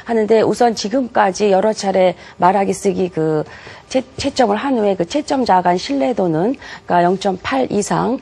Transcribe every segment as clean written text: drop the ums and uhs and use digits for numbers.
하는데 우선 지금까지 여러 차례 말하기 쓰기 그 채점을 한 후에 그 채점자 간 신뢰도는 그러니까 0.8 이상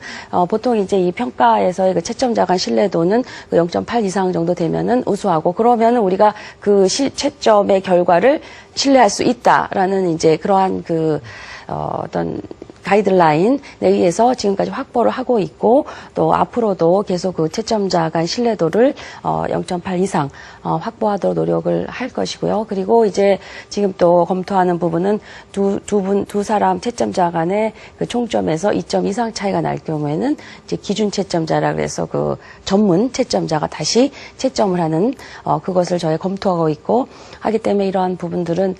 보통 이제 이 평가에서의 그 채점자 간 신뢰도는 그 0.8 이상 정도 되면은 우수하고 그러면은 우리가 그 채점의 결과를 신뢰할 수 있다라는 이제 그러한 그 어떤 가이드라인에 의해서 지금까지 확보를 하고 있고 또 앞으로도 계속 그 채점자 간 신뢰도를 0.8 이상 확보하도록 노력을 할 것이고요. 그리고 이제 지금 또 검토하는 부분은 두 사람 채점자 간의 그 총점에서 2점 이상 차이가 날 경우에는 이제 기준 채점자라 그래서 그 전문 채점자가 다시 채점을 하는 그것을 저희 검토하고 있고 하기 때문에 이러한 부분들은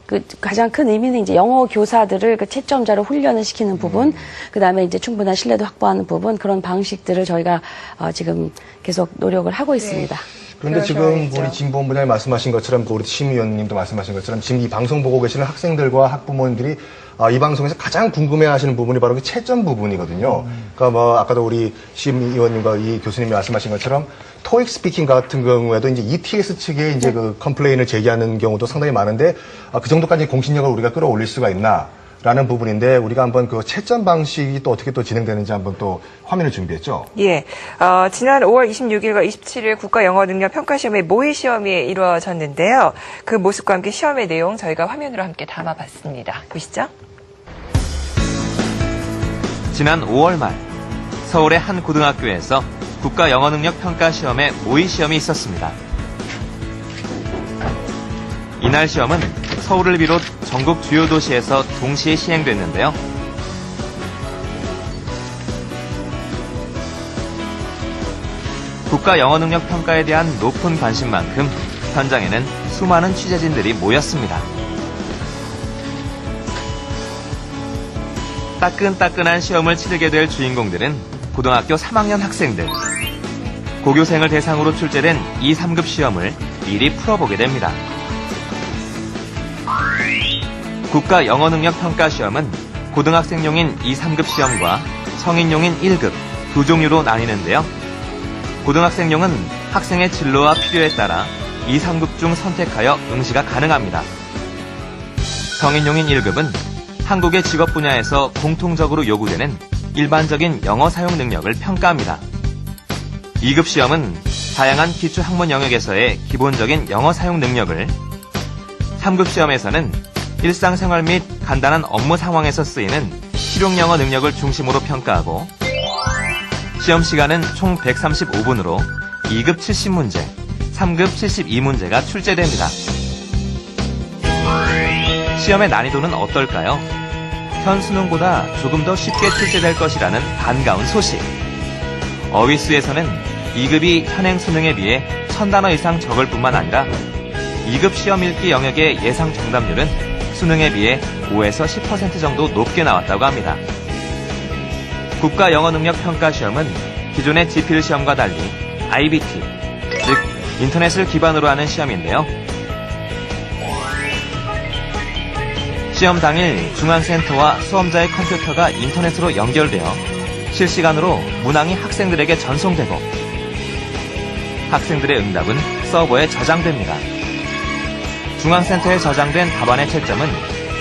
그 가장 큰 의미는 이제 영어 교사들을 그 채점자로 훈련을 시키는 부분, 그 다음에 이제 충분한 신뢰도 확보하는 부분, 그런 방식들을 저희가 지금 계속 노력을 하고 있습니다. 그런데 지금 우리 진보본부장이 말씀하신 것처럼, 우리 심의원님도 말씀하신 것처럼 지금 이 방송 보고 계시는 학생들과 학부모님들이 이 방송에서 가장 궁금해하시는 부분이 바로 그 채점 부분이거든요. 그러니까 뭐 아까도 우리 심의원님과 이 교수님이 말씀하신 것처럼 토익 스피킹 같은 경우에도 이제 ETS 측에 이제 그 컴플레인을 제기하는 경우도 상당히 많은데 그 정도까지 공신력을 우리가 끌어올릴 수가 있나? 라는 부분인데 우리가 한번 그 채점 방식이 또 어떻게 또 진행되는지 한번 또 화면을 준비했죠. 예, 지난 5월 26일과 27일 국가영어능력평가시험의 모의시험이 이루어졌는데요. 그 모습과 함께 시험의 내용 저희가 화면으로 함께 담아봤습니다. 보시죠. 지난 5월 말 서울의 한 고등학교에서 국가영어능력평가시험의 모의시험이 있었습니다. 이날 시험은 서울을 비롯 전국 주요 도시에서 동시에 시행됐는데요. 국가 영어 능력 평가에 대한 높은 관심만큼 현장에는 수많은 취재진들이 모였습니다. 따끈따끈한 시험을 치르게 될 주인공들은 고등학교 3학년 학생들. 고교생을 대상으로 출제된 2, 3급 시험을 미리 풀어보게 됩니다. 국가 영어능력 평가시험은 고등학생용인 2, 3급 시험과 성인용인 1급 두 종류로 나뉘는데요. 고등학생용은 학생의 진로와 필요에 따라 2, 3급 중 선택하여 응시가 가능합니다. 성인용인 1급은 한국의 직업 분야에서 공통적으로 요구되는 일반적인 영어 사용 능력을 평가합니다. 2급 시험은 다양한 기초 학문 영역에서의 기본적인 영어 사용 능력을, 3급 시험에서는 일상생활 및 간단한 업무 상황에서 쓰이는 실용 영어 능력을 중심으로 평가하고 시험 시간은 총 135분으로 2급 70문제, 3급 72문제가 출제됩니다. 시험의 난이도는 어떨까요? 현 수능보다 조금 더 쉽게 출제될 것이라는 반가운 소식. 어휘수에서는 2급이 현행 수능에 비해 1000단어 이상 적을 뿐만 아니라 2급 시험 읽기 영역의 예상 정답률은 수능에 비해 5에서 10% 정도 높게 나왔다고 합니다. 국가 영어 능력 평가 시험은 기존의 지필 시험과 달리 IBT, 즉 인터넷을 기반으로 하는 시험인데요. 시험 당일 중앙센터와 수험자의 컴퓨터가 인터넷으로 연결되어 실시간으로 문항이 학생들에게 전송되고 학생들의 응답은 서버에 저장됩니다. 중앙센터에 저장된 답안의 채점은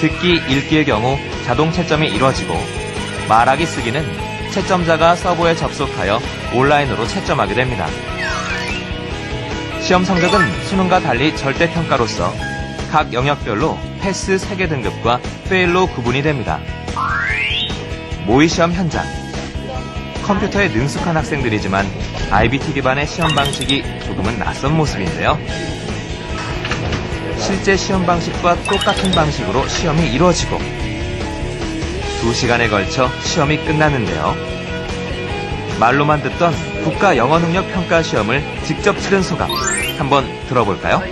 듣기, 읽기의 경우 자동 채점이 이루어지고 말하기, 쓰기는 채점자가 서버에 접속하여 온라인으로 채점하게 됩니다. 시험 성적은 수능과 달리 절대평가로서 각 영역별로 패스 3개 등급과 페일로 구분이 됩니다. 모의시험 현장. 컴퓨터에 능숙한 학생들이지만 IBT 기반의 시험 방식이 조금은 낯선 모습인데요. 실제 시험 방식과 똑같은 방식으로 시험이 이루어지고 2시간에 걸쳐 시험이 끝났는데요. 말로만 듣던 국가 영어 능력 평가 시험을 직접 치른 소감 한번 들어볼까요?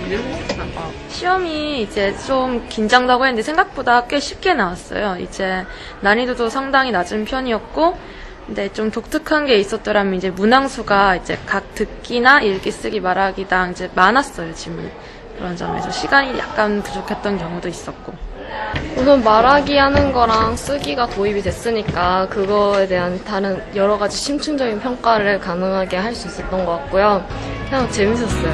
시험이 이제 좀 긴장되고 했는데 생각보다 꽤 쉽게 나왔어요. 이제 난이도도 상당히 낮은 편이었고, 근데 좀 독특한 게 있었더라면 이제 문항수가 이제 각 듣기나 읽기, 쓰기, 말하기당 이제 많았어요, 질문이. 그런 점에서 시간이 약간 부족했던 경우도 있었고. 우선 말하기 하는 거랑 쓰기가 도입이 됐으니까 그거에 대한 다른 여러 가지 심층적인 평가를 가능하게 할 수 있었던 것 같고요. 그냥 재밌었어요.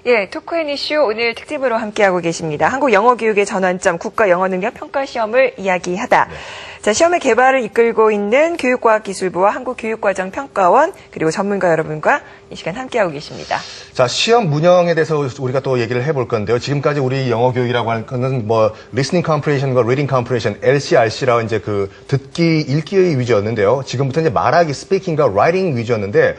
예, 토크앤 이슈 오늘 특집으로 함께하고 계십니다. 한국 영어 교육의 전환점 국가 영어 능력 평가 시험을 이야기하다. 자, 시험의 개발을 이끌고 있는 교육과학기술부와 한국교육과정평가원 그리고 전문가 여러분과 이 시간 함께하고 계십니다. 자, 시험 문형에 대해서 우리가 또 얘기를 해볼 건데요. 지금까지 우리 영어 교육이라고 하는 거는 뭐 listening comprehension과 reading comprehension, LCRC라고 이제 그 듣기, 읽기의 위주였는데요. 지금부터 이제 말하기, speaking과 writing 위주였는데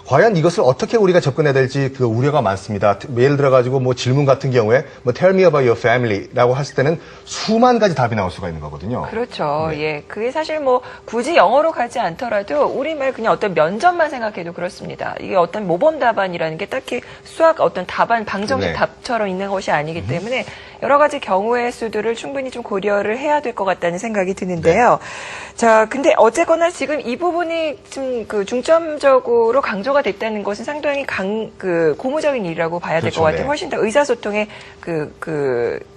과연 이것을 어떻게 우리가 접근해야 될지 그 우려가 많습니다. 예를 들어가지고 뭐 질문 같은 경우에 뭐 tell me about your family라고 했을 때는 수만 가지 답이 나올 수가 있는 거거든요. 그렇죠. 예. 그게 사실 뭐 굳이 영어로 가지 않더라도 우리말 그냥 어떤 면접만 생각해도 그렇습니다. 이게 어떤 모범 답안이라는 게 딱히 수학 어떤 답안 방정식 네. 답처럼 있는 것이 아니기 때문에 여러 가지 경우의 수들을 충분히 좀 고려를 해야 될 것 같다는 생각이 드는데요. 자, 근데 어쨌거나 지금 이 부분이 좀 그 중점적으로 강조가 됐다는 것은 상당히 고무적인 일이라고 봐야 될 것 그렇죠, 같아요. 네. 훨씬 더 의사소통의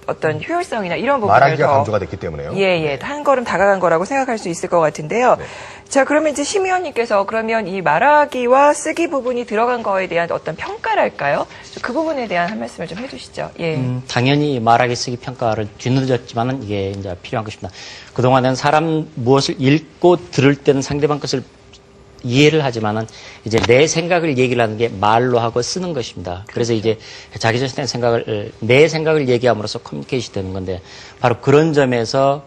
어떤 효율성이나 이런 부분을 말하기가 더 강조가 됐기 때문에요. 예. 한 걸음 다가간 거라고 생각할 수 있을 것 같은데요. 네. 자, 그러면 이제 심 의원님께서 그러면 이 말하기와 쓰기 부분이 들어간 거에 대한 어떤 평가랄까요? 그 부분에 대한 한 말씀을 좀 해주시죠. 예. 당연히 말하기 쓰기 평가를 뒤늦었지만은 이게 이제 필요한 것입니다. 그동안은 사람 무엇을 읽고 들을 때는 상대방 것을 이해를 하지만은 이제 내 생각을 얘기를 하는 게 말로 하고 쓰는 것입니다. 그래서 이제 자기 자신의 생각을, 내 생각을 얘기함으로써 커뮤니케이션이 되는 건데 바로 그런 점에서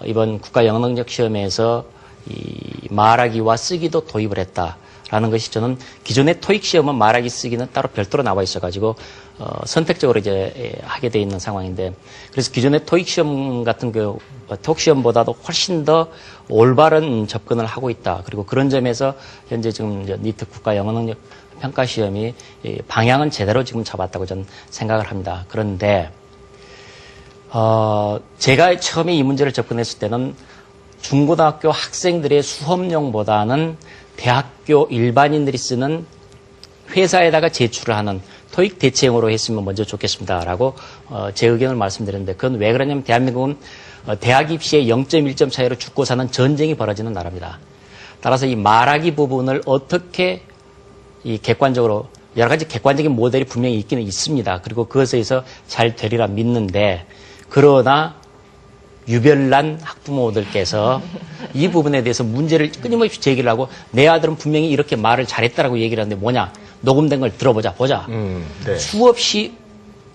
이번 국가 영어 능력 시험에서 이 말하기와 쓰기도 도입을 했다라는 것이 저는 기존의 토익 시험은 말하기 쓰기는 따로 별도로 나와 있어가지고 선택적으로 이제 하게 돼 있는 상황인데 그래서 기존의 토익 시험 같은 토익 시험보다도 훨씬 더 올바른 접근을 하고 있다. 그리고 그런 점에서 현재 지금 니트 국가 영어 능력 평가 시험이 방향은 제대로 지금 잡았다고 저는 생각을 합니다. 그런데 제가 처음에 이 문제를 접근했을 때는 중고등학교 학생들의 수업용보다는 대학교 일반인들이 쓰는 회사에다가 제출을 하는 토익 대체형으로 했으면 먼저 좋겠습니다라고 제 의견을 말씀드렸는데 그건 왜 그러냐면 대한민국은 대학 입시에 0.1점 차이로 죽고 사는 전쟁이 벌어지는 나라입니다. 따라서 이 말하기 부분을 어떻게 이 객관적으로 여러 가지 객관적인 모델이 분명히 있기는 있습니다. 그리고 그것에 의해서 잘 되리라 믿는데 그러나 유별난 학부모들께서 이 부분에 대해서 문제를 끊임없이 제기를 하고 내 아들은 분명히 이렇게 말을 잘했다라고 얘기를 하는데 뭐냐 녹음된 걸 들어보자 보자 네. 수없이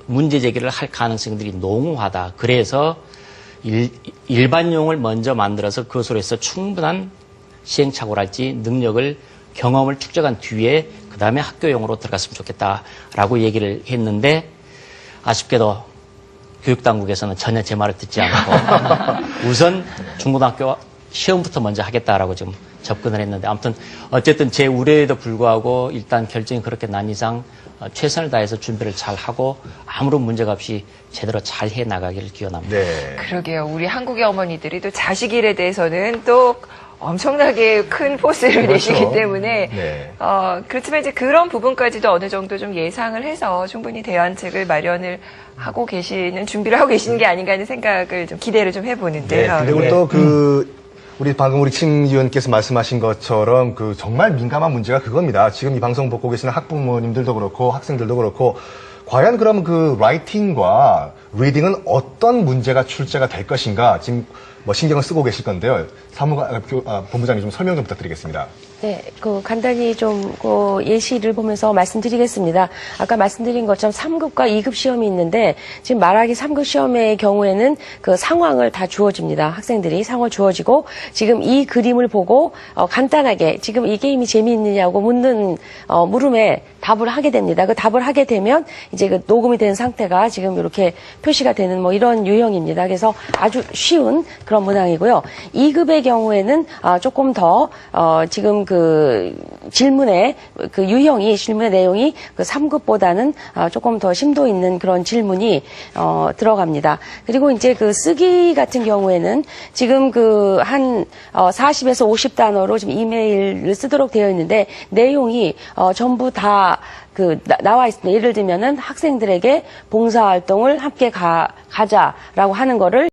문제 제기를 할 가능성들이 농후하다. 그래서 일반용을 먼저 만들어서 그것으로 해서 충분한 시행착오랄지 능력을 경험을 축적한 뒤에 그 다음에 학교용으로 들어갔으면 좋겠다라고 얘기를 했는데 아쉽게도 교육당국에서는 전혀 제 말을 듣지 않고 우선 중고등학교 시험부터 먼저 하겠다라고 지금 접근을 했는데 아무튼 어쨌든 제 우려에도 불구하고 일단 결정이 그렇게 난 이상 최선을 다해서 준비를 잘 하고 아무런 문제가 없이 제대로 잘 해 나가기를 기원합니다. 네. 그러게요. 우리 한국의 어머니들이 또 자식 일에 대해서는 또 엄청나게 큰 포스를 그렇죠. 내시기 때문에 네. 그렇지만 이제 그런 부분까지도 어느 정도 좀 예상을 해서 충분히 대안책을 마련을 하고 계시는 준비를 하고 계시는 게 아닌가 하는 생각을 좀 기대를 좀 네. 해보는데요. 그리고 네. 또 우리 방금 우리 침 의원께서 말씀하신 것처럼 정말 민감한 문제가 그겁니다. 지금 이 방송 보고 계시는 학부모님들도 그렇고 학생들도 그렇고 과연 그럼 라이팅과 리딩은 어떤 문제가 출제가 될 것인가 지금 뭐 신경을 쓰고 계실 건데요. 본부장님 좀 설명 좀 부탁드리겠습니다. 네, 간단히 좀 예시를 보면서 말씀드리겠습니다. 아까 말씀드린 것처럼 3급과 2급 시험이 있는데 지금 말하기 3급 시험의 경우에는 그 상황을 다 주어집니다. 학생들이 상황을 주어지고 지금 이 그림을 보고 간단하게 지금 이 게임이 재미있느냐고 묻는 물음에 답을 하게 됩니다. 그 답을 하게 되면 이제 그 녹음이 된 상태가 지금 이렇게 표시가 되는 뭐 이런 유형입니다. 그래서 아주 쉬운 그런 문항이고요. 2급의 경우에는 조금 더 지금 질문의 질문의 내용이 3급보다는 조금 더 심도 있는 그런 질문이 들어갑니다. 그리고 이제 쓰기 같은 경우에는 지금 한 40에서 50단어로 지금 이메일을 쓰도록 되어 있는데 내용이 전부 다 나와 있습니다. 예를 들면은 학생들에게 봉사활동을 함께 가자라고 하는 거를